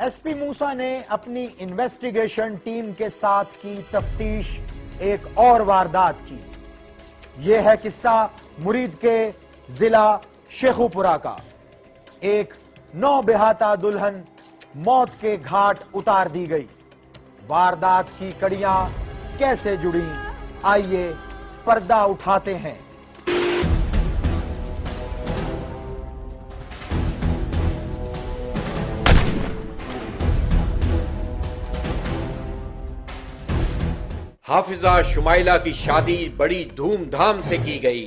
SP मूसा ने अपनी investigation team के साथ की तफ्तीश एक और वारदात की। यह है किस्सा मुरीद के जिला शेखुपुरा का। एक नौबेहाता दुल्हन मौत के घाट उतार दी गई। वारदात की कड़ियां कैसे जुड़ी, आइए पर्दा उठाते हैं। हाफिजा शुमाइला की शादी बड़ी धूमधाम से की गई।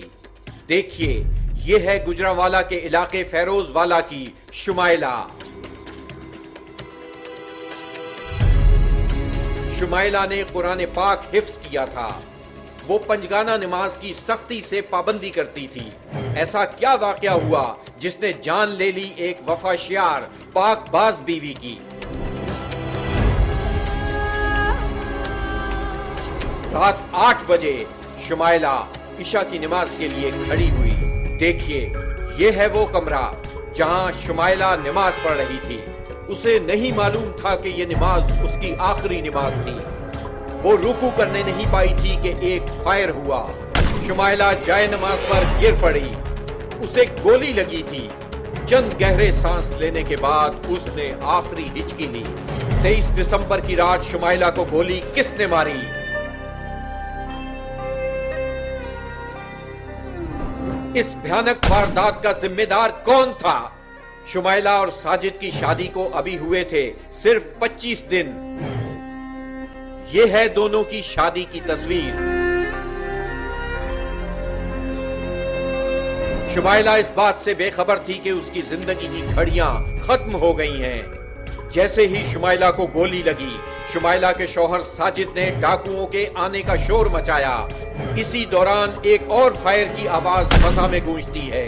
देखिए, ये है गुजरांवाला के इलाके फैरोजवाला की शुमाइला। शुमाइला ने कुरान पाक हिफ्ज किया था। वो पंजगाना नमाज की सख्ती से पाबंदी करती थी। ऐसा क्या वाकया हुआ जिसने जान ले ली एक वफाशियार पाकबाज बीवी की। रात 8 बजे शुमाइला इशा की नमाज के लिए खड़ी हुई। देखिए, ये है वो कमरा जहां शुमाइला नमाज पढ़ रही थी। उसे नहीं मालूम था कि ये नमाज उसकी आखिरी नमाज थी। वो रुकू करने नहीं पाई थी कि एक फायर हुआ। शुमाइला जाए नमाज पर गिर पड़ी। उसे गोली लगी थी। चंद गहरे सांस लेने के बाद उसने आखिरी हिचकी ली। 23 दिसंबर की रात शुमाइला को गोली किसने मारी? इस भयानक वारदात का जिम्मेदार कौन था? शुमाइला और साजिद की शादी को अभी हुए थे सिर्फ 25 दिन। यह है दोनों की शादी की तस्वीर। शुमाइला इस बात से बेखबर थी कि उसकी जिंदगी की घड़ियां खत्म हो गई हैं। जैसे ही शुमाइला को गोली लगी, शुमाइला के शौहर साजिद ने डाकुओं के आने का शोर मचाया। इसी दौरान एक और फायर की आवाज फजा में गूंजती है।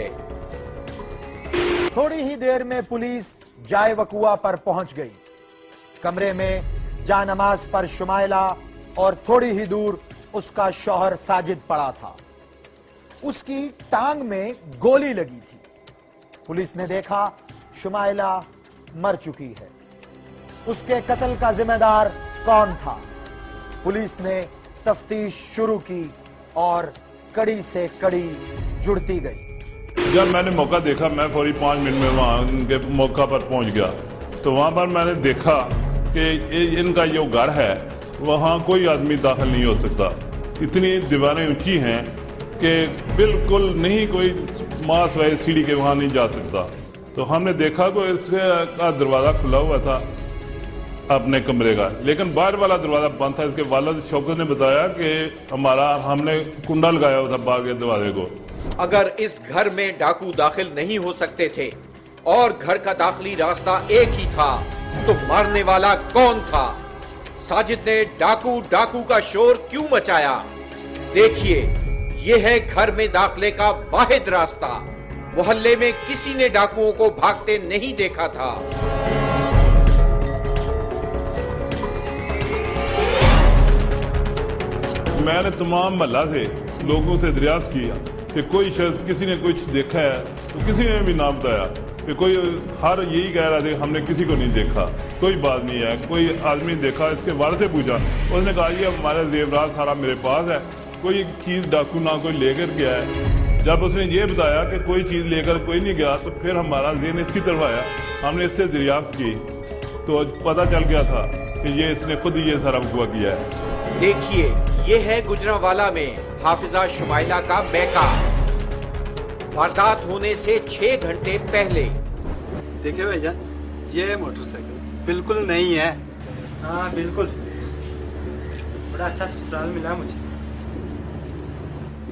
थोड़ी ही देर में पुलिस जाए वकुआ पर पहुंच गई। कमरे में जानमाज पर शुमाइला और थोड़ी ही दूर उसका शौहर साजिद पड़ा था। उसकी टांग में गोली लगी थी। पुलिस ने देखा शुमाइला मर चुकी है। उसके कत्ल का जिम्मेदार कौन था? पुलिस ने तफ्तीश शुरू की और कड़ी से कड़ी जुड़ती गई। जब मैंने मौका देखा, मैं फौरी 5 मिनट में वहां के मौका पर पहुंच गया। तो वहां पर मैंने देखा कि इनका जो घर है वहां कोई आदमी दाखिल नहीं हो सकता। इतनी दीवारें ऊंची हैं कि बिल्कुल नहीं कोई मास वाले सीढ़ी के वहां नहीं जा सकता। तो हमने देखा कि इसका दरवाजा खुला हुआ था अपने कमरे का, लेकिन बाहर वाला दरवाजा बंद था। इसके वालिद शौकत ने बताया कि हमने कुंडा लगाया हुआ था बाहर के दरवाजे को। अगर इस घर में डाकू दाखिल नहीं हो सकते थे और घर का दाखिली रास्ता एक ही था, तो मारने वाला कौन था? साजिद ने डाकू डाकू का शोर क्यों मचाया? देखिए, यह है घर में दाखिले का वाहिद रास्ता। मोहल्ले में किसी ने डाकुओं को भागते नहीं देखा था। मैंने तमाम मोहल्ला से लोगों से दरियाफ्त किया कि कोई शख्स किसी ने कुछ देखा है, तो किसी ने भी ना बताया। कि कोई हर यही कह रहा था हमने किसी को नहीं देखा, कोई बात नहीं है, कोई आदमी देखा। इसके वाले से पूछा, उसने कहा ये हमारा जेवरात सारा मेरे पास है, कोई चीज़ डाकू ना कोई लेकर गया है। जब उसने ये बताया कि कोई चीज़ लेकर कोई नहीं गया, तो फिर हमारा ज़हन इसकी तरफ आया। हमने इससे दरियाफ्त की तो पता चल गया था कि ये इसने खुद ही ये सारा वक़्वा किया है। देखिए, ये है गुजरांवाला में हाफिजा शुमाइला का मैका। वारदात होने से 6 घंटे पहले। देखिए भैया, ये मोटरसाइकिल बिल्कुल नहीं है। हाँ बिल्कुल, बड़ा अच्छा ससुराल मिला मुझे।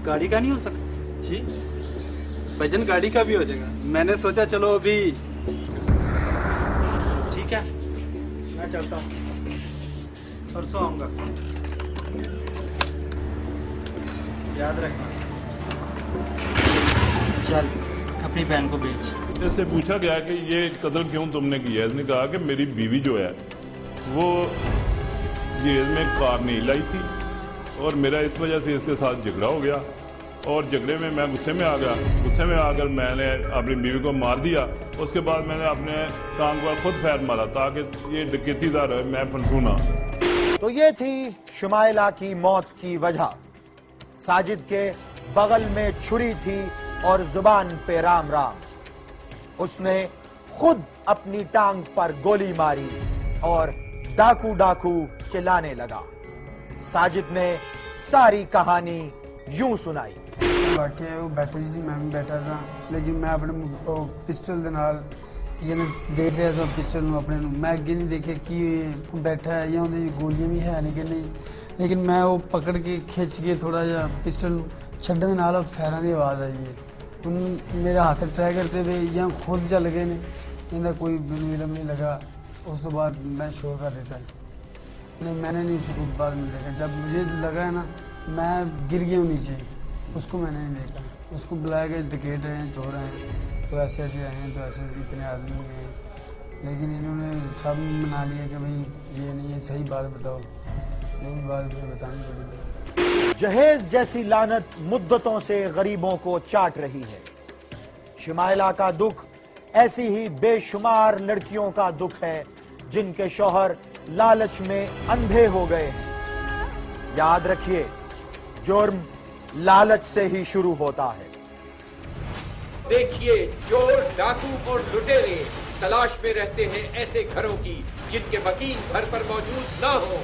गाड़ी का नहीं हो सकता जी? भजन गाड़ी का भी हो जाएगा। मैंने सोचा चलो अभी। ठीक है, मैं चलता हूँ, परसों आऊंगा, याद रखना। चल अपनी बहन को भेज। इससे पूछा गया कि ये कत्ल क्यों तुमने किया? इसने कहा कि मेरी बीवी जो है वो जेल में कार नहीं लाई थी और मेरा इस वजह से इसके साथ झगड़ा हो गया और झगड़े में मैं गुस्से में आ गया। गुस्से में आकर मैंने अपनी बीवी को मार दिया। उसके बाद मैंने अपने टांग पर खुद फैर मारा ताकि ये डकैतीदार है, मैं फंसू ना। तो ये थी शुमाइला की मौत की वजह। साजिद के बगल में छुरी थी और जुबान पे राम राम। उसने खुद अपनी टांग पर गोली मारी और डाकू डाकू चिल्लाने लगा। साजिद ने सारी कहानी यूं सुनाई। वाकई वो बैठे सी, मैं भी बैठा था, लेकिन मैं अपने पिस्टल दे नाल देख रहा था पिस्टल ਨੂੰ अपने मैं अगे नहीं देखे कि बैठा है या उन्हें गोलियां भी है नहीं कि नहीं, लेकिन मैं वो पकड़ के खिंच के थोड़ा जा पिस्टल छड्डन दे नाल फैरां दी आवाज़ आई है। उन मेरे हाथ ट्राई करते हुए या खुद चल गए ने, इनका कोई मैनू इलम नहीं लगा। उस तो बाद मैं शोर कर देता नहीं, मैंने नहीं उसको बाद में देखा। जब मुझे लगा है ना मैं गिर गया हूँ नीचे, उसको मैंने नहीं देखा। उसको बुलाया गया डकैत हैं, चोर हैं, तो ऐसे ऐसे आए हैं, तो ऐसे इतने आदमी हैं, लेकिन इन्होंने सब मना लिया कि भाई ये नहीं है, सही बात बताओ। जो भी बात मुझे बतानी पड़ी। जहेज जैसी लानत मुद्दतों से गरीबों को चाट रही है। शुमाइला का दुख ऐसी ही बेशुमार लड़कियों का दुख है जिनके शौहर लालच में अंधे हो गए हैं। याद रखिए, जुर्म लालच से ही शुरू होता है। देखिए, चोर, डाकू और लुटेरे तलाश में रहते हैं ऐसे घरों की जिनके मकीन घर पर मौजूद ना हो।